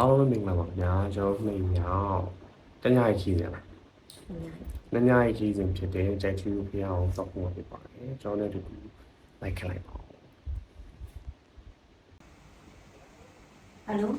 အားလုံးမင်္ဂလာပါခင်ဗျာကျွန်တော်နှစ်ညောင်တညရီခီးတယ်နှစ်ညရီခီးစဉ်ဖြစ်တဲ့ကြိုက်ချူဖျားအောင်စောက်ဖို့ဖြစ်ပါတယ်ကျွန်တော်လည်းဒီလိုက်ခလိုက်ပါဦး Alo.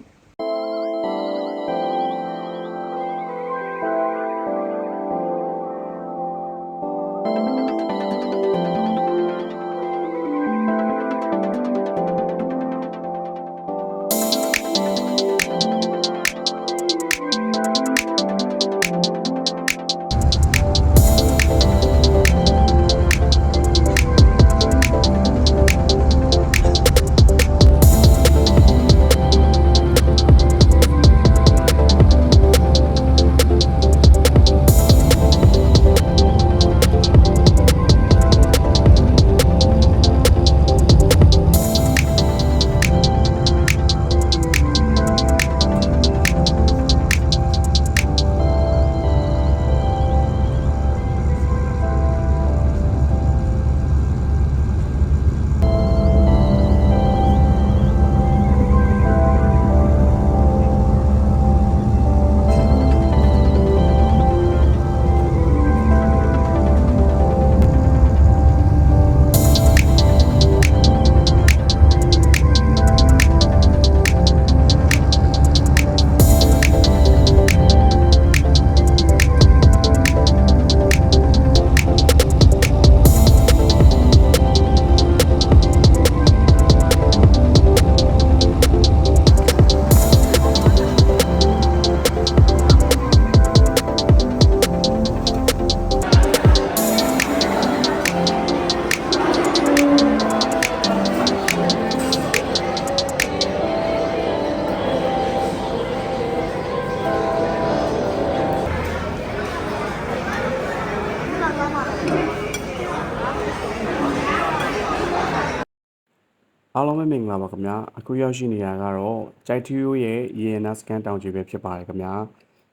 အားလုံးပဲမင်္ဂလာပါခင်ဗျာအခုရောက်ရှိနေရကတော့ကြိုက်ထူးရဲ့ရေနာစကန်တောင်ကြီးပဲဖြစ်ပါတယ်ခင်ဗျာ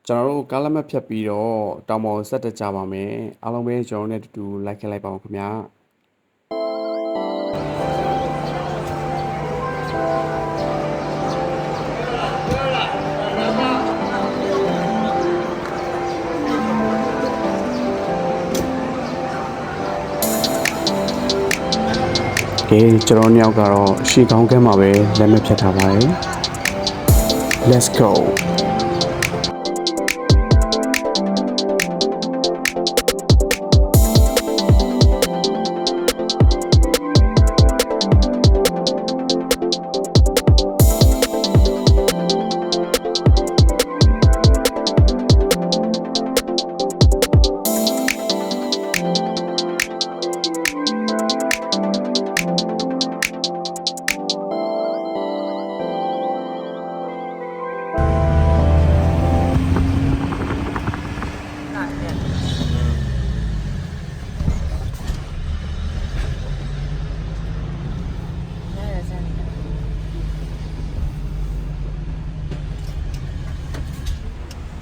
ကျွန်တော်တို့ကားလက်မှတ်ဖြတ်ပြီးတော့တောင်ပေါ်ဆက်တက်ကြပါမယ်အားလုံးပဲကျွန်တော်တို့နဲ့တူတူလိုက်ခဲ့လိုက်ပါဦးခင်ဗျာကဲကျွန်တော်ညောက်ကတော့ရှေ့ကောင်းကမ်းမှာပဲလက်မဖြတ်ထားပါတယ် Let's go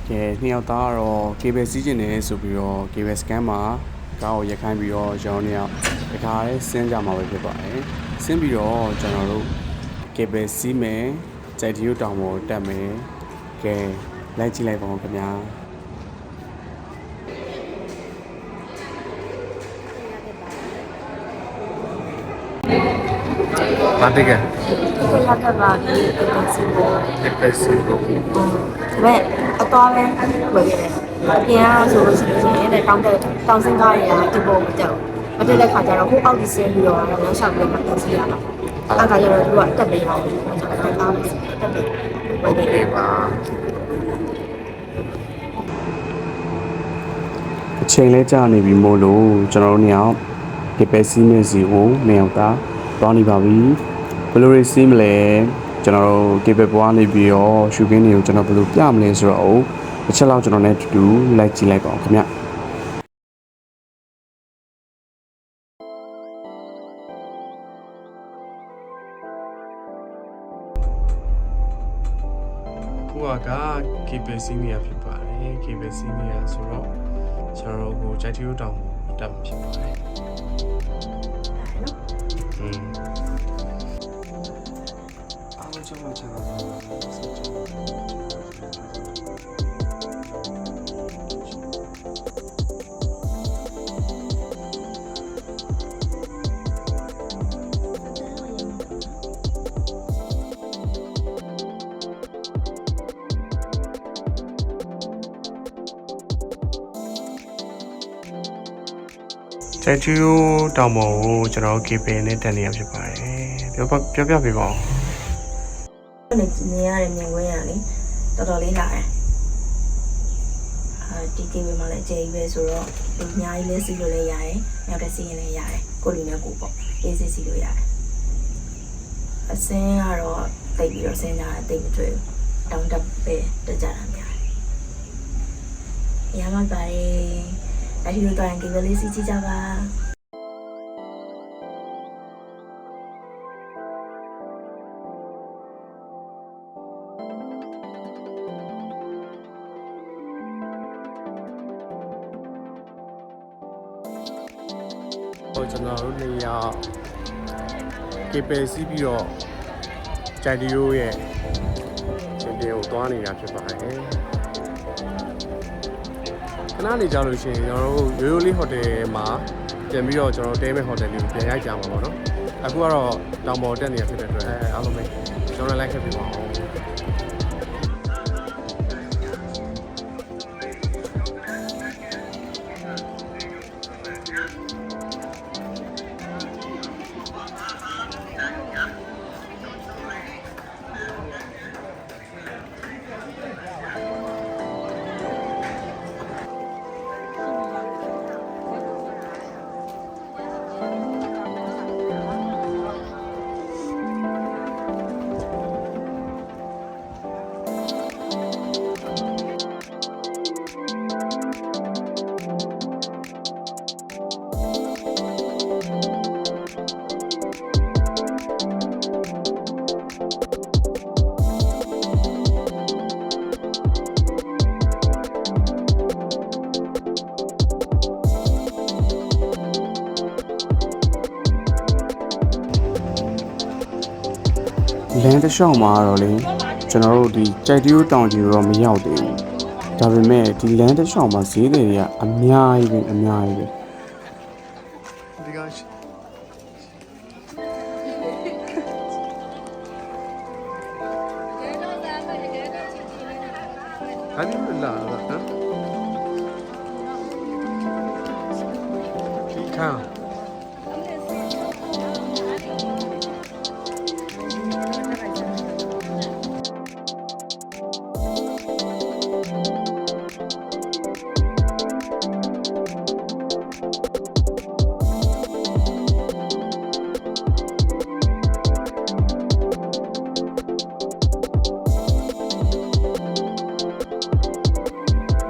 ကဲနှစ်ယောက်သားကတော့ cable စီးကျင်နေဆိုပြီးတော့ cable scan မှာကားကိုရက်ခိုင်းပြီးတော့ကျွန်တော်တို့တခါလေးဆင်းကြမှာပဲဖြစ်ပါတယ်ဆင်းပြီးတော့ကျွန်တော်တို့ cable စီးမယ်ကြိုက်တီယိုတောင်ပေါ်တက်မယ်ကဲလိုက်ကြည့်လိုက်ပါဦးခင်ဗျာဘာတကယ် Tôi làm thật là đi từ từ xin bố. တက်တက်စီးဖို့ Vậy, ở to lên, bởi vì thì số để trong sinh coi là từ bố mà chở. Và đây là khả năng là hút bao đi xem nhiều là nó chẳng được mặt thật gì ạ. Ăn cả giờ là luôn tập để học, chẳng phải tao tập để bởi vìပါအချိန်လဲကြာနေပြီမို့လို့ကျွန်တော်တို့ညောင်ဒီပဲစီးနေစီကိုနေအောင်တာတောင်းနေပါပြီဘယ်လိုတွေစီးမလဲကျွန်တော်တို့ကေဘယ်ပွားနေပြီးတော့ရှူကင်းတွေကိုကျွန်တော်ဘယ်လိုပြမလဲဆိုတော့တစ်ချက်လောက်ကျွန်တော်နဲ့အတူတူလိုက်ကြည့်လိုက်ပါအောင်ခင်ဗျခုက cable senior ဖြစ်ပါတယ် cable senior ဆိုတော့ကျွန်တော်တို့ကြိုက်ထီးတောင်တက်မှာဖြစ်ပါတယ်အားလုံးချမ်းသာချမ်းသာပါစေ ကြိုက်တူတောင်ပေါ်ကိုကျွန်တော် KP နဲ့တက်နေရဖြစ်ပါတယ်ပြောပြပေးပါဦး နေနေရတယ်မြင်ခွင့်ရလေတော်တော်လေးလာတယ်ဒီကေဝေမှာလည်းအကျယ်ကြီးပဲဆိုတော့လူအများကြီးလဲစီးလို့လည်းရတယ်နောက်တစ်စီးရင်လည်းရတယ်ကိုလူနဲ့ကိုပေါ့အေးစစ်စီးလို့ရတယ်အစင်းကတော့တိတ်ပြီးတော့စင်းတာတိတ်မတွေ့ဘူးတောင်းတက်ပဲတက်ကြတာများတယ်ရမ်းပါတယ်အထူးတော့ကေဝေလေးစီးကြည့်ကြပါကျွန်တော်တို့နေရာ KP စီးပြီးတော့ကြိုက်တူရဲ့ရှင်ပြေကိုသွားနေတာဖြစ်ပါတယ်ခဏနေကြလို့ရှိရင်ကျွန်တော်တို့ရိုးရိုးလေးဟိုတယ်မှာပြန်ပြီးတော့ကျွန်တော်တဲမဲ့ဟိုတယ်လေးကိုပြန်ရိုက်ကြမှာပေါ့နော်အခုကတော့တောင်ပေါ်တက်နေတာဖြစ်တဲ့အတွက်အားလုံးပဲကျွန်တော်လိုက်ခဲ့ပြပါအောင်လမ်းတစ်လျှောက်မှာတော့လေကျွန်တော်တို့ဒီကြိုက်တူတောင်ကြီးတော့မရောက်သေးဘူးဒါပေမဲ့ဒီလမ်းတစ်လျှောက်မှာဈေးတွေကအများကြီးပဲဒီကအနီးလာတာဟမ်ဒီခါ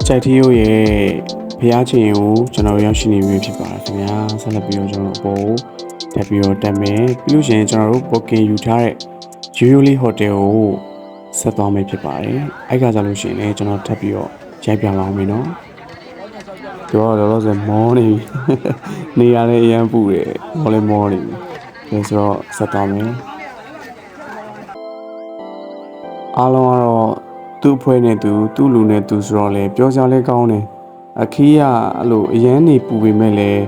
ကြိုက်တီယိုရဲ့ဖျားချင်ကိုကျွန်တော်ရောက်ရှိနေပြီဖြစ်ပါတယ်ခင်ဗျာဆက်လက်ပြီးတော့ကျွန်တော်အပေါ်တက်ပြီးတော့တက်မယ်ပြီးလို့ရှိရင်ကျွန်တော်တို့ booking ယူထားတဲ့ Yuli Hotel ကိုဆက်သွားမယ်ဖြစ်ပါတယ်အဲ့ကကြလို့ရှိရင်လည်းကျွန်တော်ထပ်ပြီးတော့ရိုက်ပြပါအောင်မယ်နော်ပြောတော့လောဆယ်မောနေနေရလည်းအရန်ပူတယ်မောလည်းမောနေပြီဒါဆိုတော့ဆက်သွားမယ်အားလုံးကတော့သူ့ဖွဲ့နဲ့သူ့လူနဲ့သူဆိုတော့လေပြောကြလဲကောင်းတယ်အခီးကအဲ့လိုအရန်နေပူပေမဲ့လည်း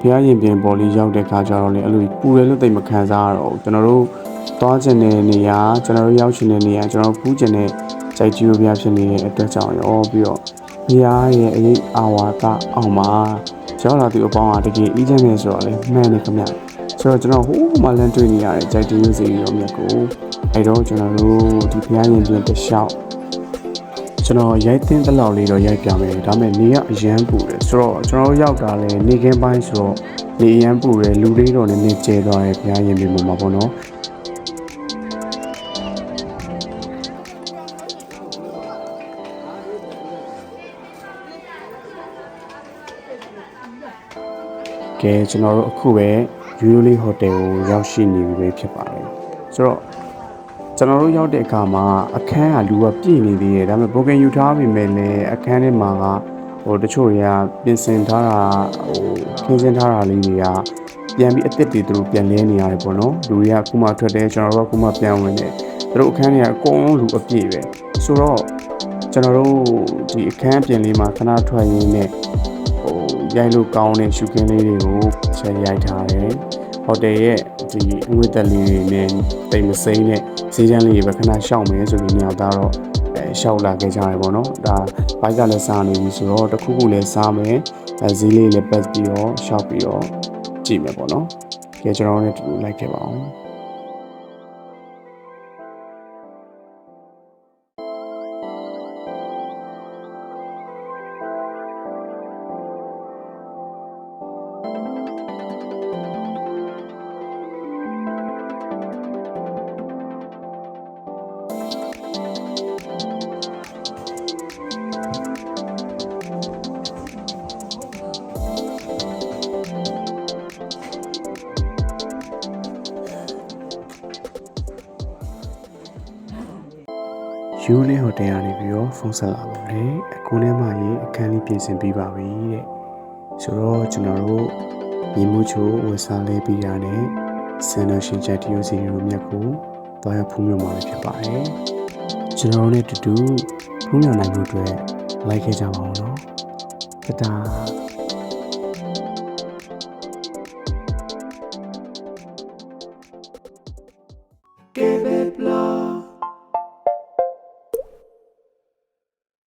ဖျားရင်ပြင်ပေါ်လေးရောက်တဲ့ခါကျတော့လေအဲ့လိုပူတယ်လို့သိမခံစားရတော့ဘူးကျွန်တော်တို့သွားကျင်တဲ့နေရာကျွန်တော်တို့ရောက်ရှင်တဲ့နေရာကျွန်တော်ဖူးကျင်တဲ့ကြိုက်ကြီးလိုပြဖြစ်နေတဲ့အတွက်ကြောင့်ရောပြီးတော့ဖျားရဲ့အရေးအာဝါဒအောင်မှာရောက်လာသူအပေါင်းကတကယ်အီးချမ်းနေဆိုတော့လေမှန်တယ်ခင်ဗျဆိုတော့ကျွန်တော်ဟိုးမှလမ်းတွေ့နေရတယ်ကြိုက်တီးစီရောမြတ်ကိုအဲ့တော့ကျွန်တော်တို့ဒီဖျားရင်ပြင်တစ်လျှောက်ကျွန်တော်ရိုက်တင်တလောက်လေးတော့ရိုက်ပြမယ်ဒါပေမဲ့နေကအရန်ပူတယ်ဆိုတော့ကျွန်တော်ရောက်တာလဲနေခင်းပိုင်းဆိုတော့နေအရန်ပူတယ်လူလေးတော့နည်းနည်းကျဲသွားတယ်ဘုရားရင်ပြင်မှာပေါ့နော်ကဲကျွန်တော်တို့အခုပဲ Yuli Hotel ကိုရောက်ရှိနေပြီဖြစ်ပါတယ်ဆိုတော့ကျွန်တော်တို့ရောက်တဲ့အခါမှာအခန်းကလူကပြည့်နေသေးတယ်ဒါပေမဲ့ booking ယူထားပြီမဲ့လည်းအခန်းထဲမှာကဟိုတချို့တွေကပြင်ဆင်ထားတာခင်းစင်းထားတာလေးတွေကပြန်ပြီးအသစ်တွေသူတို့ပြန်လဲနေရတယ်ပေါ့နော်လူတွေကအခုမှထွက်တယ်ကျွန်တော်တို့ကအခုမှပြန်ဝင်တယ်သူတို့အခန်းတွေကအကုန်လုံးလူအပြည့်ပဲဆိုတော့ကျွန်တော်တို့ဒီအခန်းပြင်လေးမှာခဏထွက်ရင်းနဲ့ရိုက်လို့ကောင်းတဲ့ရှုခင်းလေးတွေကိုဆက်ရိုက်ထားတယ်ဟိုတယ်ရဲ့ဒီအငွေ့သက်လေးတွေနဲ့တိမ်မစိမ့်နဲ့ဈေးချမ်းလေးတွေပဲခဏရှောက်မယ်ဆိုပြီးညောက်တော့ ရှောက်လာခဲ့ကြတယ်ပေါ့နော်ဒါဘိုက်ကလည်းစားနေပြီဆိုတော့တစ်ခုခုလည်းစားမယ်ဈေးလေးလည်းပတ်ပြီးတော့ရှောက်ပြီးတော့ကြည့်မယ်ပေါ့နော်ကဲကျွန်တော်တို့လည်းတူတူလိုက်ခဲ့ပါအောင်ယူလေးဟိုတယ်ကနေပြီးတော့ဖုန်းဆက်လာပါလေအခုထဲမှာရေအခန်းလေးပြင်ဆင်ပြီးပါပြီတဲ့ဆိုတော့ကျွန်တော်တို့ညီမှုချိုဝယ်စားလေးပြီးတာနဲ့စင်တော်ရှင်ချက်တရုပ်စီရိုမြတ်ကိုတွားရဖူးမြော်မှာဖြစ်ပါတယ်ကျွန်တော်တို့နဲ့တူတူဖူးမြော်နိုင်မှုအတွက်လိုက်ခဲ့ကြပါဦးနော်တတား